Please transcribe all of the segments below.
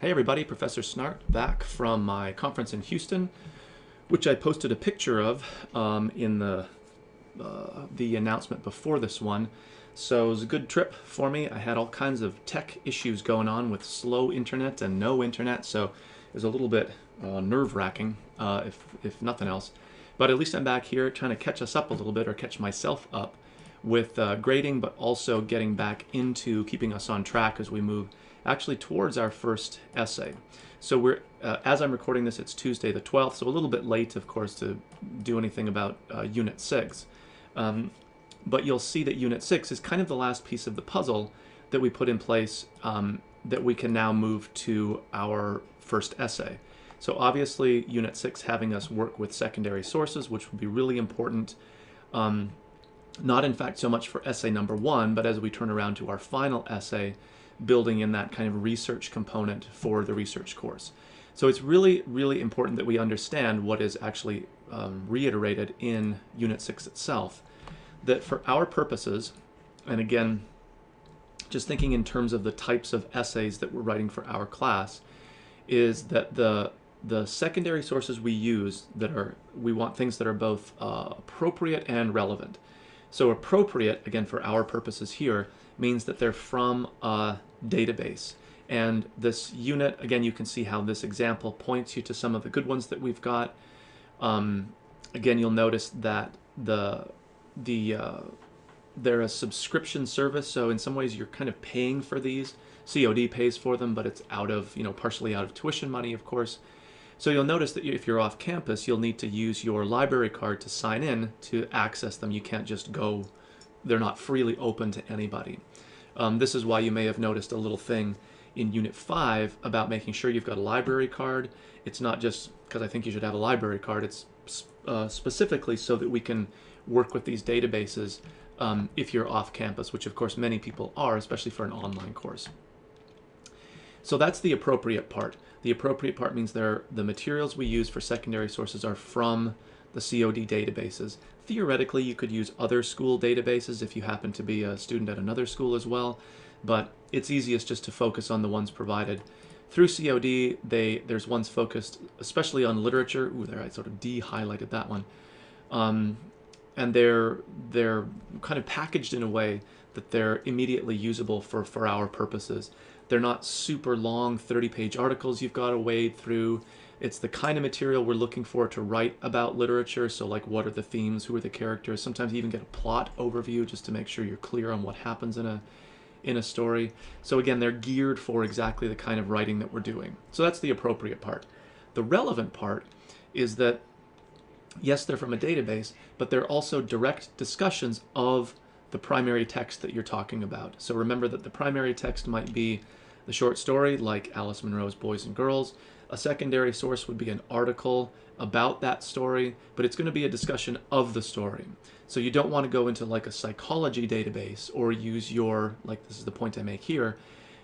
Hey everybody, Professor Snart back from my conference in Houston, which I posted a picture of in the announcement before this one. So it was a good trip for me. I had all kinds of tech issues going on with slow internet and no internet, so it was a little bit nerve-wracking, if nothing else. But at least I'm back here trying to catch us up a little bit, or catch myself up with grading, but also getting back into keeping us on track as we move actually towards our first essay. So we're, as I'm recording this, it's Tuesday the 12th, so a little bit late, of course, to do anything about Unit 6. But you'll see that Unit 6 is kind of the last piece of the puzzle that we put in place that we can now move to our first essay. So obviously, Unit 6 having us work with secondary sources, which will be really important. Not in fact so much for essay number 1, but as we turn around to our final essay, building in that kind of research component for the research course. So it's really, really important that we understand what is actually reiterated in Unit 6 itself. That for our purposes, and again, just thinking in terms of the types of essays that we're writing for our class, is that the secondary sources we use we want things that are both appropriate and relevant. So appropriate, again, for our purposes here, means that they're from a database. And this unit, again, you can see how this example points you to some of the good ones that we've got. Again, you'll notice that they're a subscription service, so in some ways you're kind of paying for these. COD pays for them, but it's out of, partially out of tuition money, of course. So you'll notice that if you're off campus, you'll need to use your library card to sign in to access them. You can't just go, they're not freely open to anybody. This is why you may have noticed a little thing in Unit 5 about making sure you've got a library card. It's not just because I think you should have a library card, it's specifically so that we can work with these databases if you're off campus, which of course many people are, especially for an online course. So that's the appropriate part. The appropriate part means the materials we use for secondary sources are from the COD databases. Theoretically, you could use other school databases if you happen to be a student at another school as well, but it's easiest just to focus on the ones provided through COD. There's ones focused especially on literature. Ooh, there, I sort of de-highlighted that one. And they're kind of packaged in a way that they're immediately usable for our purposes. They're not super long 30-page articles you've got to wade through. It's the kind of material we're looking for to write about literature. So like, what are the themes, who are the characters? Sometimes you even get a plot overview just to make sure you're clear on what happens in a story. So again, they're geared for exactly the kind of writing that we're doing. So that's the appropriate part. The relevant part is that, yes, they're from a database, but they're also direct discussions of the primary text that you're talking about. So remember that the primary text might be the short story, like Alice Munro's Boys and Girls. A secondary source would be an article about that story, but it's going to be a discussion of the story. So you don't want to go into like a psychology database or use your, like this is the point I make here,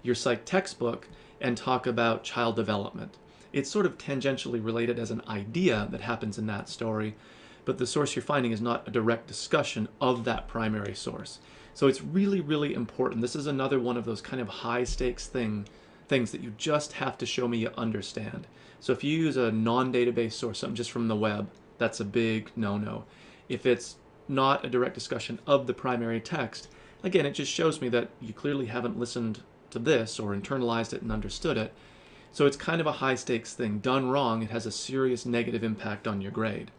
your psych textbook and talk about child development. It's sort of tangentially related as an idea that happens in that story, but the source you're finding is not a direct discussion of that primary source. So it's really, really important. This is another one of those kind of high-stakes things that you just have to show me you understand. So if you use a non-database source, something just from the web, that's a big no-no. If it's not a direct discussion of the primary text, again, it just shows me that you clearly haven't listened to this or internalized it and understood it. So it's kind of a high-stakes thing. Done wrong, it has a serious negative impact on your grade.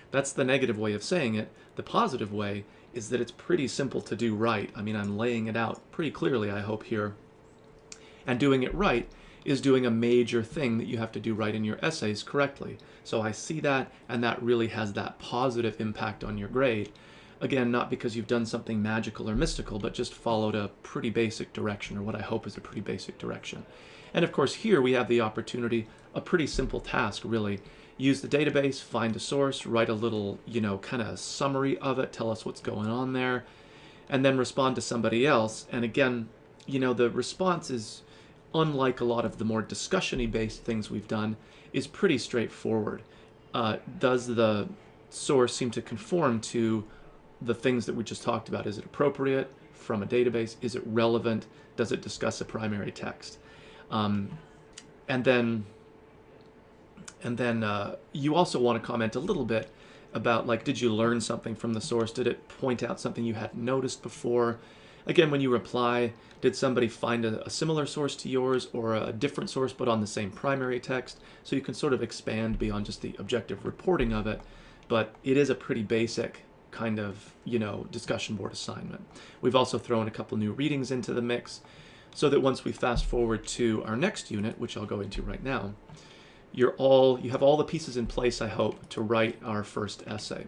That's the negative way of saying it. The positive way is that it's pretty simple to do right. I mean, I'm laying it out pretty clearly, I hope, here. And doing it right is doing a major thing that you have to do right in your essays correctly. So I see that, and that really has that positive impact on your grade. Again, not because you've done something magical or mystical, but just followed a pretty basic direction, or what I hope is a pretty basic direction. And of course, here we have the opportunity, a pretty simple task, really. Use the database, find a source, write a little, kind of summary of it, tell us what's going on there, and then respond to somebody else. And again, the response is, unlike a lot of the more discussion-y based things we've done, is pretty straightforward. Does the source seem to conform to the things that we just talked about? Is it appropriate from a database? Is it relevant? Does it discuss a primary text? And then you also want to comment a little bit about, like, did you learn something from the source? Did it point out something you hadn't noticed before? Again, when you reply, did somebody find a similar source to yours or a different source but on the same primary text? So you can sort of expand beyond just the objective reporting of it, but it is a pretty basic kind of, discussion board assignment. We've also thrown a couple new readings into the mix so that once we fast forward to our next unit, which I'll go into right now, you have all the pieces in place, I hope, to write our first essay,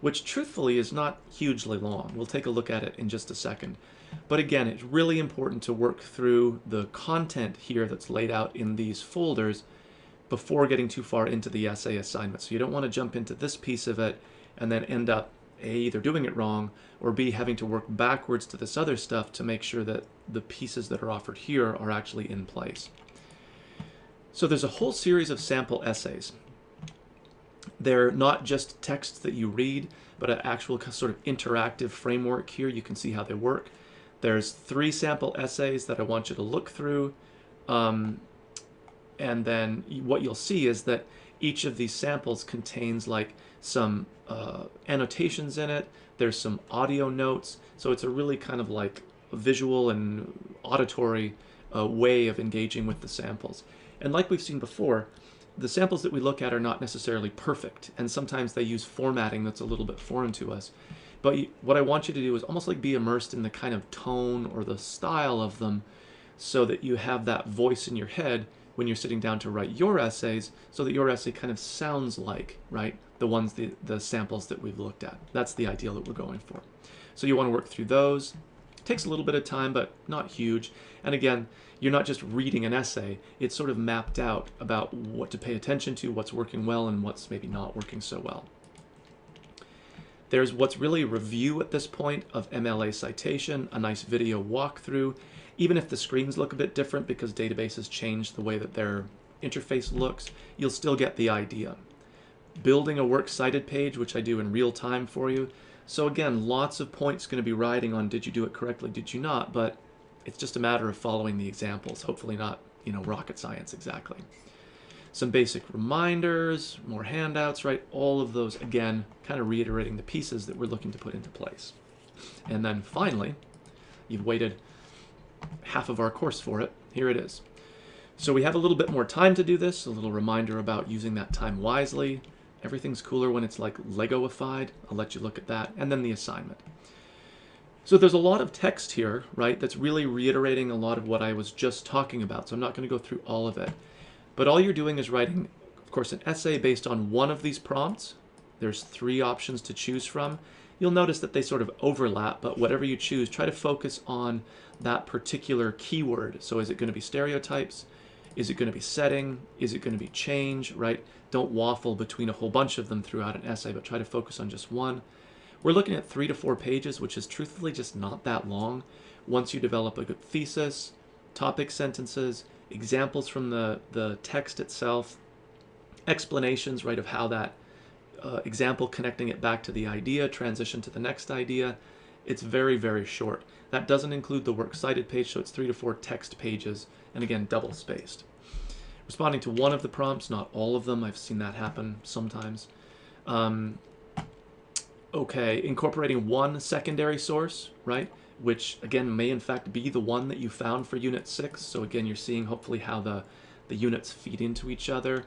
which truthfully is not hugely long. We'll take a look at it in just a second. But again, it's really important to work through the content here that's laid out in these folders before getting too far into the essay assignment. So you don't want to jump into this piece of it and then end up A, either doing it wrong, or B, having to work backwards to this other stuff to make sure that the pieces that are offered here are actually in place. So there's a whole series of sample essays. They're not just texts that you read, but an actual sort of interactive framework here. You can see how they work. There's 3 sample essays that I want you to look through. And then what you'll see is that each of these samples contains like some annotations in it. There's some audio notes. So it's a really kind of like visual and auditory way of engaging with the samples. And like we've seen before, the samples that we look at are not necessarily perfect, and sometimes they use formatting that's a little bit foreign to us. But what I want you to do is almost like be immersed in the kind of tone or the style of them so that you have that voice in your head when you're sitting down to write your essays, so that your essay kind of sounds like, right, the samples that we've looked at. That's the ideal that we're going for. So you want to work through those. It takes a little bit of time, but not huge. And again, you're not just reading an essay, it's sort of mapped out about what to pay attention to, what's working well, and what's maybe not working so well. There's what's really a review at this point of MLA citation, a nice video walkthrough, even if the screens look a bit different because databases change the way that their interface looks, you'll still get the idea. Building a works cited page, which I do in real time for you. So again, lots of points going to be riding on did you do it correctly, did you not, but it's just a matter of following the examples, hopefully not, rocket science exactly. Some basic reminders, more handouts, right? All of those, again, kind of reiterating the pieces that we're looking to put into place. And then finally, you've waited half of our course for it. Here it is. So we have a little bit more time to do this, a little reminder about using that time wisely. Everything's cooler when it's like Lego-ified. I'll let you look at that. And then the assignment. So there's a lot of text here, right, that's really reiterating a lot of what I was just talking about. So I'm not going to go through all of it. But all you're doing is writing, of course, an essay based on one of these prompts. There's 3 options to choose from. You'll notice that they sort of overlap, but whatever you choose, try to focus on that particular keyword. So is it going to be stereotypes? Is it going to be setting? Is it going to be change, right? Don't waffle between a whole bunch of them throughout an essay, but try to focus on just one. We're looking at 3 to 4 pages, which is truthfully just not that long. Once you develop a good thesis, topic sentences, examples from the text itself, explanations, right, of how that example connecting it back to the idea, transition to the next idea, it's very, very short. That doesn't include the works cited page, so it's 3 to 4 text pages, and again, double spaced. Responding to one of the prompts, not all of them. I've seen that happen sometimes. Okay, incorporating one secondary source, right, which again may in fact be the one that you found for Unit 6. So again, you're seeing hopefully how the units feed into each other.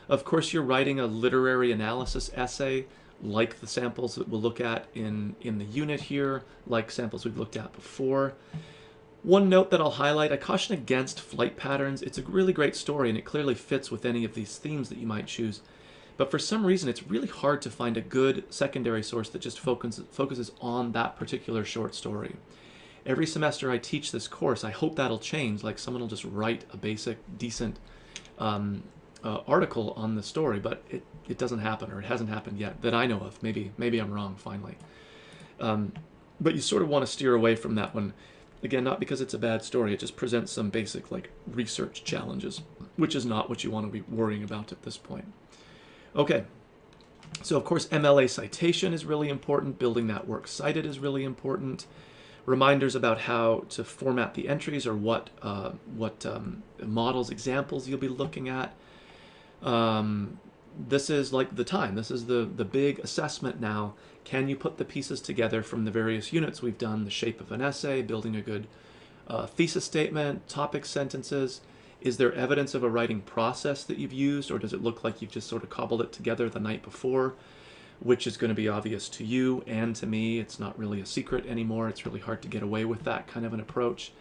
Of course, you're writing a literary analysis essay like the samples that we'll look at in the unit here, like samples we've looked at before. One note that I'll highlight, I caution against flight patterns. It's a really great story and it clearly fits with any of these themes that you might choose. But for some reason, it's really hard to find a good secondary source that just focuses on that particular short story. Every semester I teach this course, I hope that'll change, like someone will just write a basic, decent article on the story, but it doesn't happen, or it hasn't happened yet that I know of. Maybe I'm wrong, finally. But you sort of want to steer away from that one. Again, not because it's a bad story, it just presents some basic like research challenges, which is not what you want to be worrying about at this point. Okay, so of course MLA citation is really important, building that works cited is really important. reminders about how to format the entries or what models, examples you'll be looking at. This is like the time. This is the big assessment now. Can you put the pieces together from the various units we've done? The shape of an essay, building a good thesis statement, topic sentences. Is there evidence of a writing process that you've used, or does it look like you've just sort of cobbled it together the night before, which is going to be obvious to you and to me. It's not really a secret anymore. It's really hard to get away with that kind of an approach.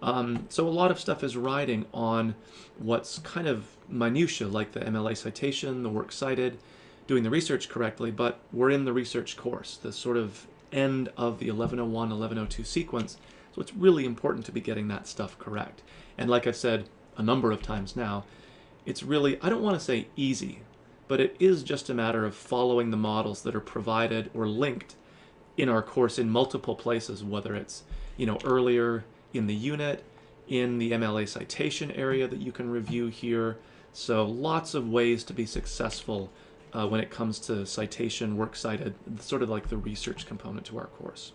So a lot of stuff is riding on what's kind of minutia, like the MLA citation, the works cited, doing the research correctly, but we're in the research course, the sort of end of the 1101, 1102 sequence. So it's really important to be getting that stuff correct. And like I've said a number of times now, it's really, I don't want to say easy, but it is just a matter of following the models that are provided or linked in our course in multiple places, whether it's, earlier in the unit, in the MLA citation area that you can review here. So lots of ways to be successful when it comes to citation, works cited, sort of like the research component to our course.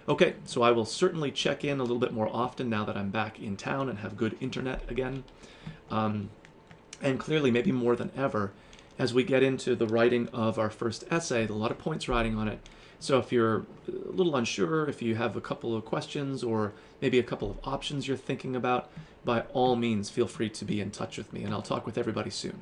Okay, so I will certainly check in a little bit more often now that I'm back in town and have good internet again. And clearly, maybe more than ever, as we get into the writing of our first essay, a lot of points riding on it. So if you're a little unsure, if you have a couple of questions or maybe a couple of options you're thinking about, by all means, feel free to be in touch with me, and I'll talk with everybody soon.